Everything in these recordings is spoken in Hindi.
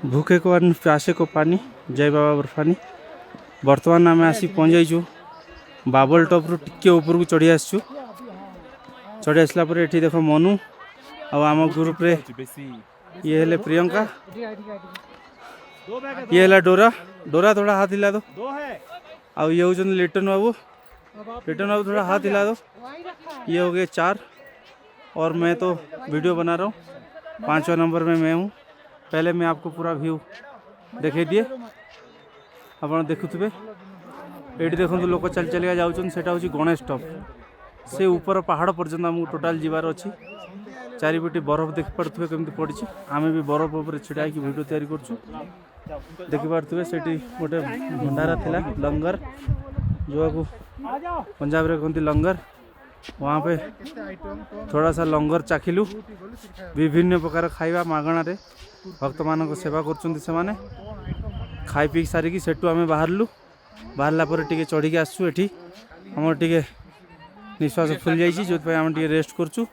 भूखे को अन्न प्यासे को पानी जय बाबा बर्फानी। बर्तमान आम आसी पहुँच जाइचु बाबल टॉप रु टिके ऊपर को चढ़ी आसचु। चढ़ी आसला पर एठी देखो मनु आम ग्रुप रे ये हेले प्रियंका, ये हेला डोरा। डोरा थोड़ा हाथ हिला दो। और ये होचन लिटन बाबू। लिटन बाबू थोड़ा हाथ हिला दो। ये हो गए 4 और मैं तो वीडियो बना रहा हूँ। 5वां नंबर में मैं हूँ। पहले मैं आपको पूरा व्यू देखे दिए आप देखुवे। ये देखो लोक चल चलिया जाऊन से गणेश टॉप से ऊपर पहाड़ पर्यटन आमको टोटाल जीवार अच्छी। चारिपटे बरफ देखी पारे कमी पड़ी। आम भी बरफ उपर छिड़ा वीडियो तैयारी करुँ। देखिपे से गोटे भंडारा थिला लंगर जो पंजाब रे कहते लंगर। वहाँ पे थोड़ा सा लंगर चाखिलु। विभिन्न प्रकार खाइबा मागणा रे भक्त मान सेवा कर खाई पी सारिकी सेठू आम बाहरलु। बाहरला पर टिके चढ़ी आसचु। एठी हमर टिके निश्वास फुल जाइए जो आम टिके रेस्ट करचु।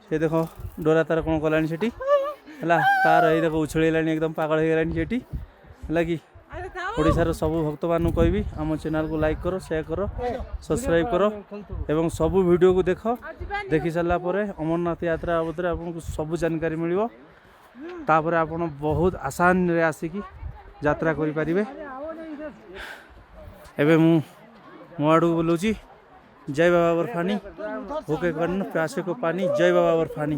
से देखो डोरा तार कौन कलानी सेठी है तार ये देखो उछल एकदम पागल हो गलानी सेठी है कि ओडिशार सबू भक्त मान कहबी आम चैनल को लाइक करो, शेयर करो, सब्सक्राइब करो एवं सबू वीडियो को देखी सारा पर अमरनाथ यात्रा बाबद आपको सबू जानकारी मिल। तापर आप बहुत आसान रे आसिकी यात्रा करें। एवं मो आड़ को बोलूँ जय बाबा बर्फानी। भूखे को अन्न प्यासे को पानी जय बाबा बर्फानी।